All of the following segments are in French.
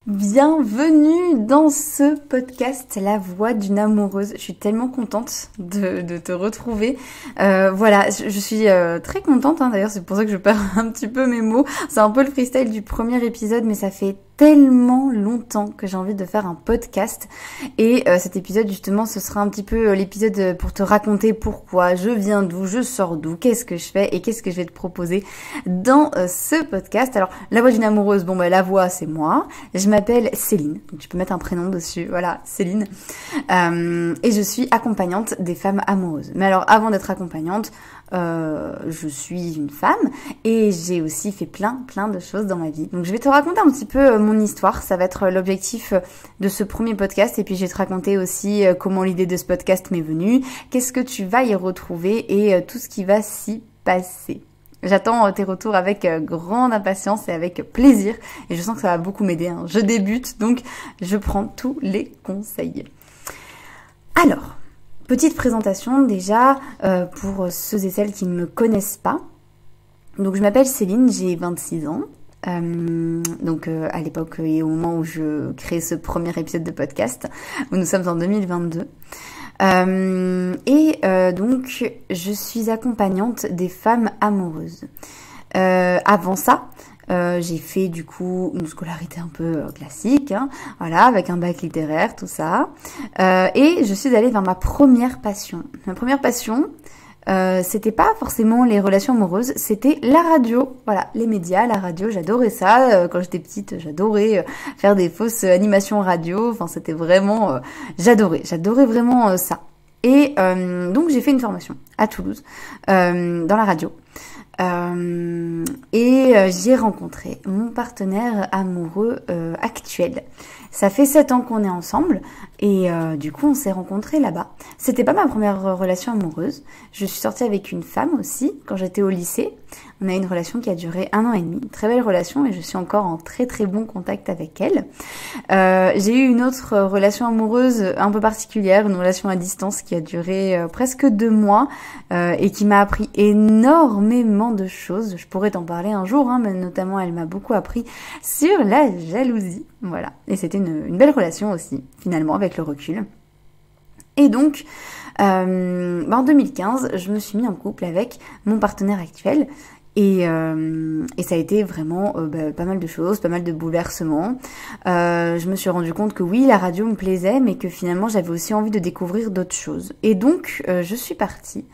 Bienvenue dans ce podcast La Voix d'une amoureuse. Je suis tellement contente de te retrouver. Je suis très contente, d'ailleurs c'est pour ça que je perds un petit peu mes mots. C'est un peu le freestyle du premier épisode, mais ça fait tellement longtemps que j'ai envie de faire un podcast. Et cet épisode justement, ce sera un petit peu l'épisode pour te raconter pourquoi, je viens d'où, je sors d'où, qu'est-ce que je fais et qu'est-ce que je vais te proposer dans ce podcast. Alors, La Voix d'une amoureuse, la voix c'est moi. Je m'appelle Céline, donc tu peux mettre un prénom dessus, voilà, Céline. Et je suis accompagnante des femmes amoureuses. Mais alors, avant d'être accompagnante, je suis une femme et j'ai aussi fait plein de choses dans ma vie. Donc je vais te raconter un petit peu mon histoire, ça va être l'objectif de ce premier podcast, et puis je vais te raconter aussi comment l'idée de ce podcast m'est venue, qu'est-ce que tu vas y retrouver et tout ce qui va s'y passer. J'attends tes retours avec grande impatience et avec plaisir, et je sens que ça va beaucoup m'aider, Je débute, donc je prends tous les conseils. Alors, petite présentation déjà pour ceux et celles qui ne me connaissent pas. Donc je m'appelle Céline, j'ai 26 ans. À l'époque et au moment où je crée ce premier épisode de podcast, où nous sommes en 2022. Donc je suis accompagnante des femmes amoureuses. Avant ça, j'ai fait du coup une scolarité un peu classique, avec un bac littéraire, tout ça. Et je suis allée vers ma première passion. Ma première passion, c'était pas forcément les relations amoureuses, c'était la radio, les médias, la radio, j'adorais ça. Quand j'étais petite, j'adorais faire des fausses animations radio, c'était vraiment, j'adorais vraiment ça. Et donc j'ai fait une formation à Toulouse, dans la radio. J'ai rencontré mon partenaire amoureux actuel. Ça fait 7 ans qu'on est ensemble et du coup on s'est rencontrés là-bas. C'était pas ma première relation amoureuse. Je suis sortie avec une femme aussi quand j'étais au lycée. On a eu une relation qui a duré 1 an et demi, une très belle relation, et je suis encore en très bon contact avec elle. J'ai eu une autre relation amoureuse un peu particulière, une relation à distance qui a duré presque 2 mois et qui m'a appris énormément de choses. Je pourrais t'en parler un jour, mais notamment elle m'a beaucoup appris sur la jalousie. Voilà, et c'était une belle relation aussi, finalement, avec le recul. Et donc, en 2015, je me suis mis en couple avec mon partenaire actuel. Et ça a été vraiment pas mal de choses, pas mal de bouleversements. Je me suis rendu compte que oui, la radio me plaisait, mais que finalement j'avais aussi envie de découvrir d'autres choses. Et donc je suis partie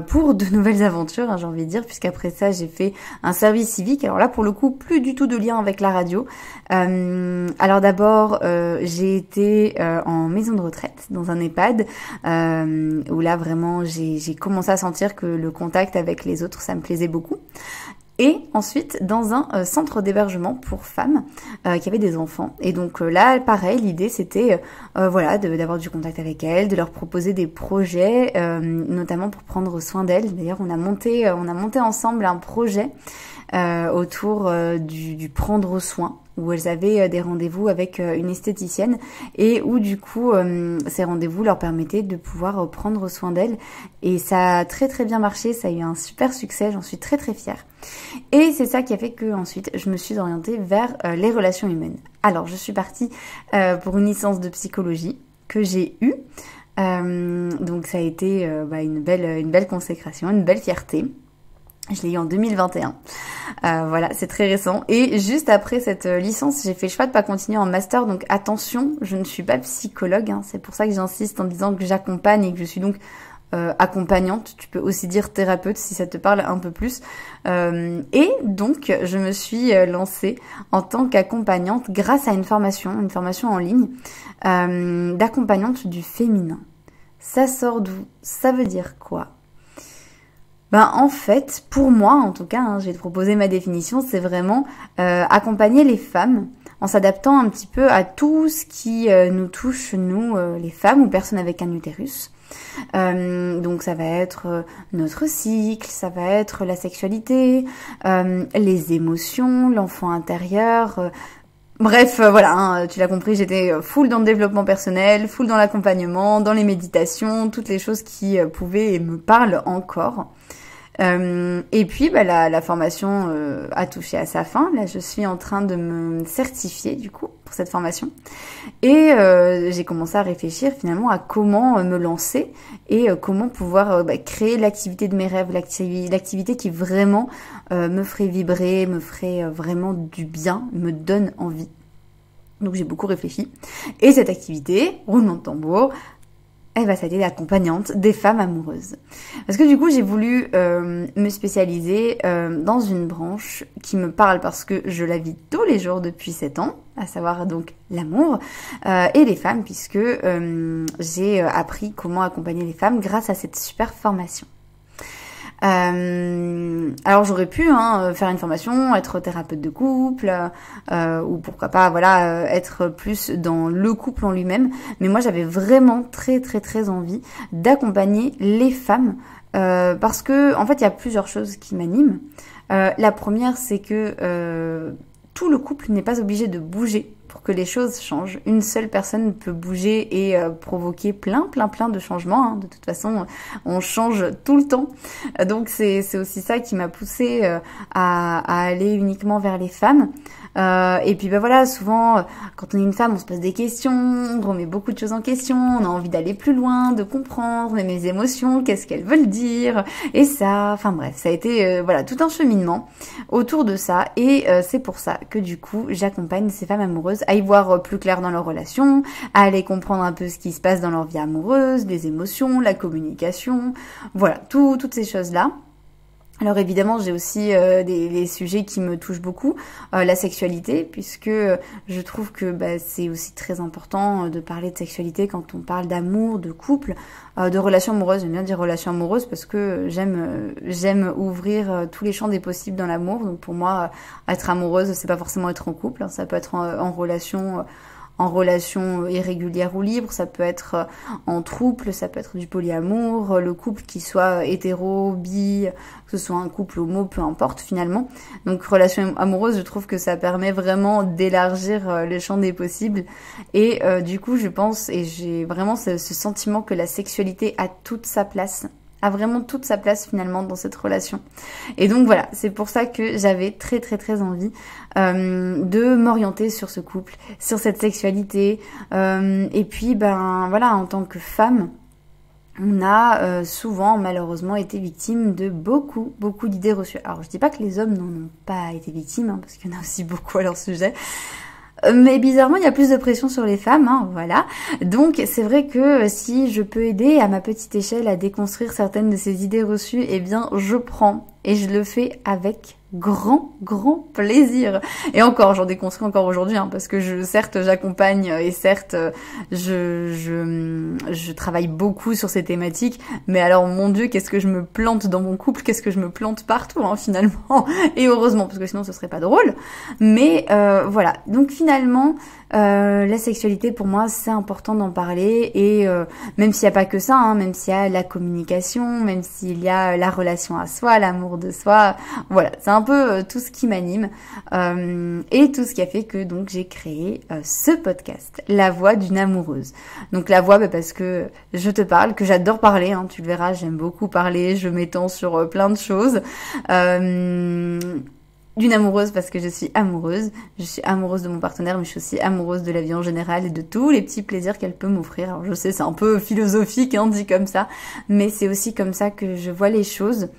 pour de nouvelles aventures, j'ai envie de dire, puisqu'après ça j'ai fait un service civique. Alors là, pour le coup, plus du tout de lien avec la radio. Alors d'abord, j'ai été en maison de retraite, dans un EHPAD, où là vraiment j'ai commencé à sentir que le contact avec les autres, ça me plaisait beaucoup. Et ensuite dans un centre d'hébergement pour femmes qui avaient des enfants. Et donc là, pareil, l'idée c'était d'avoir du contact avec elles, de leur proposer des projets, notamment pour prendre soin d'elles. D'ailleurs, on a monté ensemble un projet autour du prendre soin, où elles avaient des rendez-vous avec une esthéticienne, et où du coup ces rendez-vous leur permettaient de pouvoir prendre soin d'elles, et ça a très bien marché, ça a eu un super succès, j'en suis très fière. Et c'est ça qui a fait que ensuite je me suis orientée vers les relations humaines. Alors je suis partie pour une licence de psychologie que j'ai eue, donc ça a été une belle consécration, une belle fierté. Je l'ai eu en 2021. C'est très récent. Et juste après cette licence, j'ai fait le choix de pas continuer en master. Donc attention, je ne suis pas psychologue. C'est pour ça que j'insiste en disant que j'accompagne et que je suis donc accompagnante. Tu peux aussi dire thérapeute si ça te parle un peu plus. Et donc, je me suis lancée en tant qu'accompagnante grâce à une formation en ligne d'accompagnante du féminin. Ça sort d'où? Ça veut dire quoi? En fait, pour moi, en tout cas, je vais te proposer ma définition, c'est vraiment accompagner les femmes en s'adaptant un petit peu à tout ce qui nous touche, nous, les femmes ou personnes avec un utérus. Donc ça va être notre cycle, ça va être la sexualité, les émotions, l'enfant intérieur. Bref, tu l'as compris, j'étais full dans le développement personnel, full dans l'accompagnement, dans les méditations, toutes les choses qui pouvaient et me parlent encore. Et puis la formation a touché à sa fin. Là, je suis en train de me certifier du coup pour cette formation. Et j'ai commencé à réfléchir finalement à comment me lancer et comment pouvoir créer l'activité de mes rêves, l'activité qui vraiment me ferait vibrer, me ferait vraiment du bien, me donne envie. Donc j'ai beaucoup réfléchi. Et cette activité, roulement de tambour, elle va s'appeler l'accompagnante des femmes amoureuses. Parce que du coup, j'ai voulu me spécialiser dans une branche qui me parle parce que je la vis tous les jours depuis 7 ans, à savoir donc l'amour et les femmes, puisque j'ai appris comment accompagner les femmes grâce à cette super formation. Alors j'aurais pu faire une formation, être thérapeute de couple, ou pourquoi pas être plus dans le couple en lui-même, mais moi j'avais vraiment très très très envie d'accompagner les femmes parce que en fait il y a plusieurs choses qui m'animent. La première, c'est que tout le couple n'est pas obligé de bouger pour que les choses changent. Une seule personne peut bouger et provoquer plein de changements. De toute façon, on change tout le temps. Donc c'est aussi ça qui m'a poussée à aller uniquement vers les femmes. Et puis souvent quand on est une femme, on se pose des questions, on remet beaucoup de choses en question, on a envie d'aller plus loin, de comprendre mes émotions, qu'est-ce qu'elles veulent dire, et ça, enfin bref, ça a été tout un cheminement autour de ça, et c'est pour ça que du coup j'accompagne ces femmes amoureuses à y voir plus clair dans leurs relations, à aller comprendre un peu ce qui se passe dans leur vie amoureuse, les émotions, la communication, toutes ces choses-là. Alors évidemment, j'ai aussi des sujets qui me touchent beaucoup, la sexualité, puisque je trouve que c'est aussi très important de parler de sexualité quand on parle d'amour, de couple, de relations amoureuses. J'aime bien dire relations amoureuses parce que j'aime ouvrir tous les champs des possibles dans l'amour. Donc pour moi, être amoureuse, c'est pas forcément être en couple, ça peut être en relation irrégulière ou libre, ça peut être en trouble, ça peut être du polyamour, le couple qui soit hétéro, bi, que ce soit un couple homo, peu importe finalement. Donc relation amoureuse, je trouve que ça permet vraiment d'élargir le champ des possibles. Et du coup, je pense, et j'ai vraiment ce sentiment que la sexualité a toute sa place, a vraiment toute sa place finalement dans cette relation. Et donc voilà, c'est pour ça que j'avais très très très envie de m'orienter sur ce couple, sur cette sexualité. Et puis en tant que femme, on a souvent malheureusement été victime de beaucoup d'idées reçues. Alors je dis pas que les hommes n'en ont pas été victimes, parce qu'il y en a aussi beaucoup à leur sujet. Mais bizarrement, il y a plus de pression sur les femmes, voilà. Donc c'est vrai que si je peux aider à ma petite échelle à déconstruire certaines de ces idées reçues, eh bien je prends et je le fais avec grand plaisir. Et encore, j'en déconstruis encore aujourd'hui, parce que certes j'accompagne et certes je travaille beaucoup sur ces thématiques, mais alors mon Dieu, qu'est-ce que je me plante dans mon couple, qu'est-ce que je me plante partout finalement, et heureusement, parce que sinon ce serait pas drôle. Mais voilà, donc finalement la sexualité pour moi c'est important d'en parler, et même s'il n'y a pas que ça, même s'il y a la communication, même s'il y a la relation à soi, l'amour de soi, voilà, c'est un peu tout ce qui m'anime et tout ce qui a fait que donc j'ai créé ce podcast, La Voix d'une amoureuse. Donc la voix, parce que je te parle, que j'adore parler, tu le verras, j'aime beaucoup parler, je m'étends sur plein de choses. D'une amoureuse parce que je suis amoureuse de mon partenaire, mais je suis aussi amoureuse de la vie en général et de tous les petits plaisirs qu'elle peut m'offrir. Alors je sais, c'est un peu philosophique dit comme ça, mais c'est aussi comme ça que je vois les choses.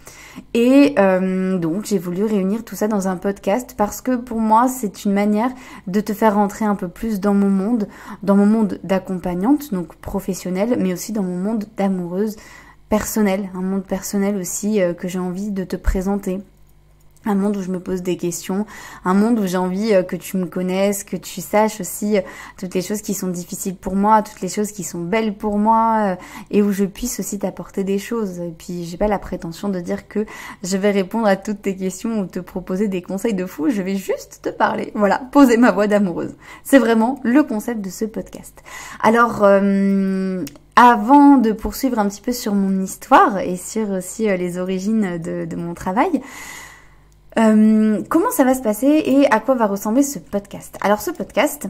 Et donc j'ai voulu réunir tout ça dans un podcast parce que pour moi c'est une manière de te faire rentrer un peu plus dans mon monde d'accompagnante, donc professionnelle, mais aussi dans mon monde d'amoureuse personnelle, un monde personnel aussi que j'ai envie de te présenter. Un monde où je me pose des questions, un monde où j'ai envie que tu me connaisses, que tu saches aussi toutes les choses qui sont difficiles pour moi, toutes les choses qui sont belles pour moi, et où je puisse aussi t'apporter des choses. Et puis j'ai pas la prétention de dire que je vais répondre à toutes tes questions ou te proposer des conseils de fou, je vais juste te parler, voilà, poser ma voix d'amoureuse. C'est vraiment le concept de ce podcast. Alors avant de poursuivre un petit peu sur mon histoire et sur aussi les origines de mon travail, Comment ça va se passer et à quoi va ressembler ce podcast? Alors ce podcast,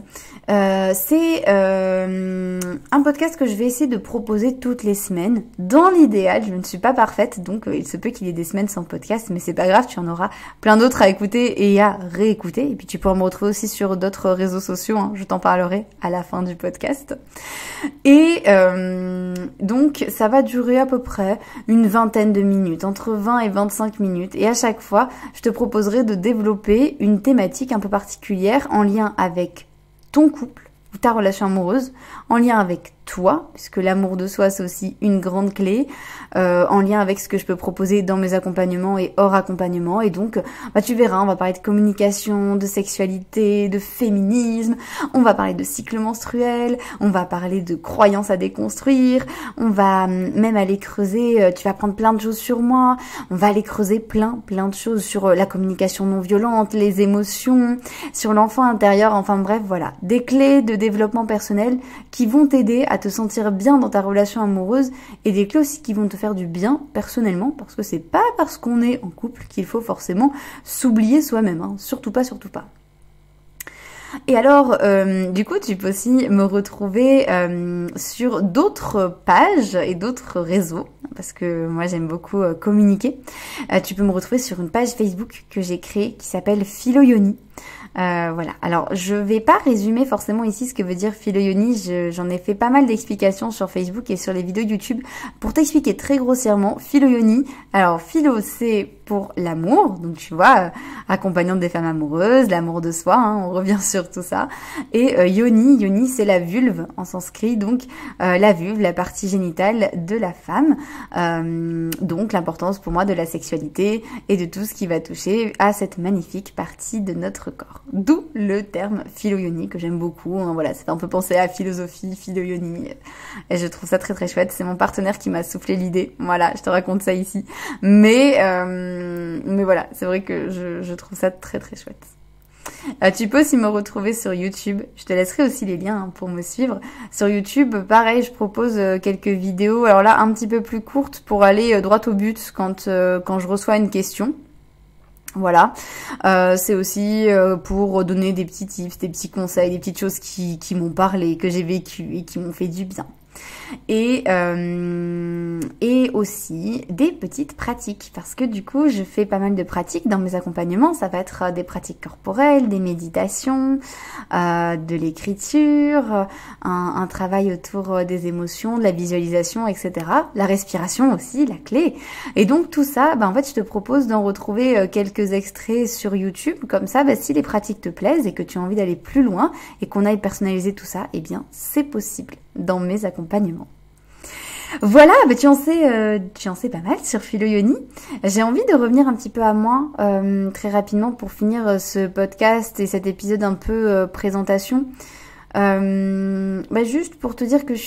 c'est un podcast que je vais essayer de proposer toutes les semaines. Dans l'idéal, je ne suis pas parfaite, donc il se peut qu'il y ait des semaines sans podcast, mais c'est pas grave, tu en auras plein d'autres à écouter et à réécouter. Et puis tu pourras me retrouver aussi sur d'autres réseaux sociaux, hein, je t'en parlerai à la fin du podcast. Et donc ça va durer à peu près une vingtaine de minutes, entre 20 et 25 minutes. Et à chaque fois, je te proposerai de développer une thématique un peu particulière en lien avec ton couple ou ta relation amoureuse, en lien avec toi, puisque l'amour de soi c'est aussi une grande clé, en lien avec ce que je peux proposer dans mes accompagnements et hors accompagnement. Et donc tu verras, on va parler de communication, de sexualité, de féminisme, on va parler de cycle menstruel, on va parler de croyances à déconstruire, on va même aller creuser, tu vas prendre plein de choses sur moi, on va aller creuser plein de choses sur la communication non violente, les émotions, sur l'enfant intérieur, enfin bref, voilà, des clés de développement personnel qui vont t'aider à te sentir bien dans ta relation amoureuse et des clés aussi qui vont te faire du bien personnellement, parce que c'est pas parce qu'on est en couple qu'il faut forcément s'oublier soi-même, hein. Surtout pas, surtout pas. Et alors, du coup, tu peux aussi me retrouver sur d'autres pages et d'autres réseaux, parce que moi j'aime beaucoup communiquer. Tu peux me retrouver sur une page Facebook que j'ai créée qui s'appelle Philoyoni. Voilà. Alors, je vais pas résumer forcément ici ce que veut dire philoyoni. J'en ai fait pas mal d'explications sur Facebook et sur les vidéos YouTube pour t'expliquer très grossièrement philoyoni. Alors, philo, c'est pour l'amour. Donc, tu vois, accompagnante des femmes amoureuses, l'amour de soi, hein, on revient sur tout ça. Et yoni, c'est la vulve en sanskrit. Donc, la vulve, la partie génitale de la femme. Donc, l'importance pour moi de la sexualité et de tout ce qui va toucher à cette magnifique partie de notre corps. D'où le terme philoyoni que j'aime beaucoup. Voilà, ça fait un peu penser à philosophie, philoyoni. Et je trouve ça très chouette. C'est mon partenaire qui m'a soufflé l'idée. Voilà, je te raconte ça ici. Mais voilà, c'est vrai que je trouve ça très chouette. Tu peux aussi me retrouver sur YouTube. Je te laisserai aussi les liens pour me suivre. Sur YouTube, pareil, je propose quelques vidéos. Alors là, un petit peu plus courtes pour aller droit au but quand je reçois une question. Voilà, c'est aussi pour donner des petits tips, des petits conseils, des petites choses qui m'ont parlé, que j'ai vécu et qui m'ont fait du bien. Et aussi des petites pratiques, parce que du coup je fais pas mal de pratiques dans mes accompagnements. Ça va être des pratiques corporelles, des méditations, de l'écriture, un travail autour des émotions, de la visualisation, etc. La respiration aussi, la clé. Et donc tout ça, en fait je te propose d'en retrouver quelques extraits sur YouTube. Comme ça, si les pratiques te plaisent et que tu as envie d'aller plus loin et qu'on aille personnaliser tout ça, eh bien c'est possible dans mes accompagnements. Voilà, tu en sais pas mal sur Philoyoni. J'ai envie de revenir un petit peu à moi très rapidement pour finir ce podcast et cet épisode un peu présentation. Juste pour te dire que je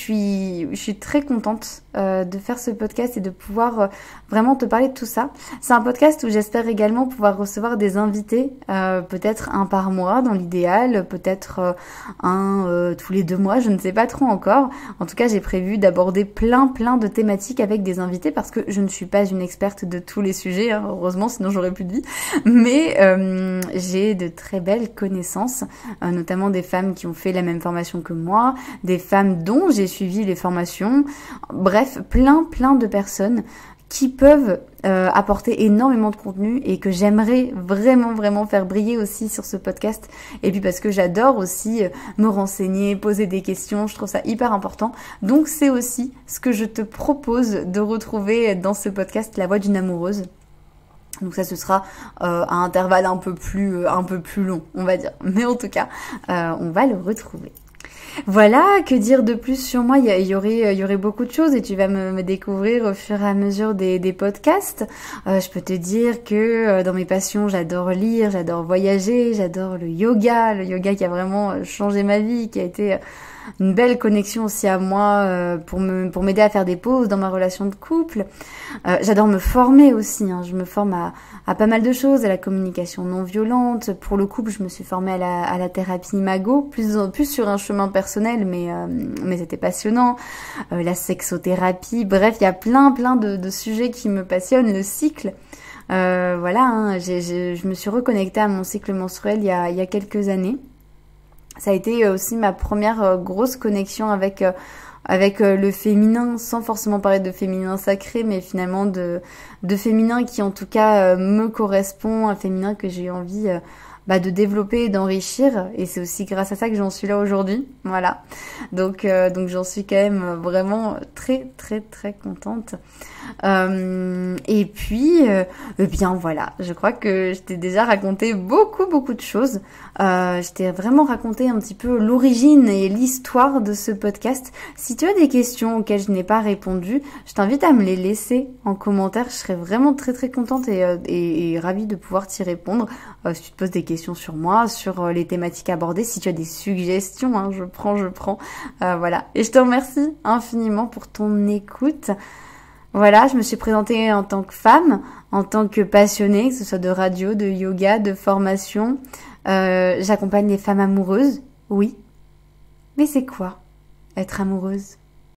suis très contente de faire ce podcast et de pouvoir vraiment te parler de tout ça. C'est un podcast où j'espère également pouvoir recevoir des invités, peut-être un par mois dans l'idéal, peut-être un tous les 2 mois, je ne sais pas trop encore. En tout cas, j'ai prévu d'aborder plein de thématiques avec des invités parce que je ne suis pas une experte de tous les sujets, hein, heureusement, sinon j'aurais plus de vie. Mais j'ai de très belles connaissances, notamment des femmes qui ont fait la même formation que moi, des femmes dont j'ai suivi les formations, bref, plein de personnes qui peuvent apporter énormément de contenu et que j'aimerais vraiment faire briller aussi sur ce podcast. Et puis parce que j'adore aussi me renseigner, poser des questions, je trouve ça hyper important. Donc c'est aussi ce que je te propose de retrouver dans ce podcast, La Voix d'une amoureuse. Donc ça, ce sera à intervalle un peu plus long, on va dire. Mais en tout cas, on va le retrouver. Voilà, que dire de plus sur moi? Il y aurait beaucoup de choses et tu vas me découvrir au fur et à mesure des podcasts. Je peux te dire que dans mes passions, j'adore lire, j'adore voyager, j'adore le yoga qui a vraiment changé ma vie, qui a été une belle connexion aussi à moi pour m'aider à faire des pauses dans ma relation de couple. J'adore me former aussi, hein. Je me forme à pas mal de choses, à la communication non violente. Pour le couple, je me suis formée à la thérapie Imago, plus sur un chemin personnel, mais c'était passionnant. La sexothérapie, bref, il y a plein de sujets qui me passionnent. Le cycle, Voilà, hein, je me suis reconnectée à mon cycle menstruel il y a quelques années. Ça a été aussi ma première grosse connexion avec le féminin, sans forcément parler de féminin sacré, mais finalement de féminin qui en tout cas me correspond, un féminin que j'ai envie de développer et d'enrichir. Et c'est aussi grâce à ça que j'en suis là aujourd'hui. Voilà. Donc j'en suis quand même vraiment très très très contente. Et puis, eh bien voilà, je crois que je t'ai déjà raconté beaucoup de choses. Je t'ai vraiment raconté un petit peu l'origine et l'histoire de ce podcast. Si tu as des questions auxquelles je n'ai pas répondu, je t'invite à me les laisser en commentaire. Je serais vraiment très très contente et ravie de pouvoir t'y répondre. Si tu te poses des questions sur moi, sur les thématiques abordées, si tu as des suggestions, hein, je prends. Voilà. Et je te remercie infiniment pour ton écoute. Voilà, je me suis présentée en tant que femme, en tant que passionnée, que ce soit de radio, de yoga, de formation. J'accompagne les femmes amoureuses, oui. Mais c'est quoi être amoureuse ?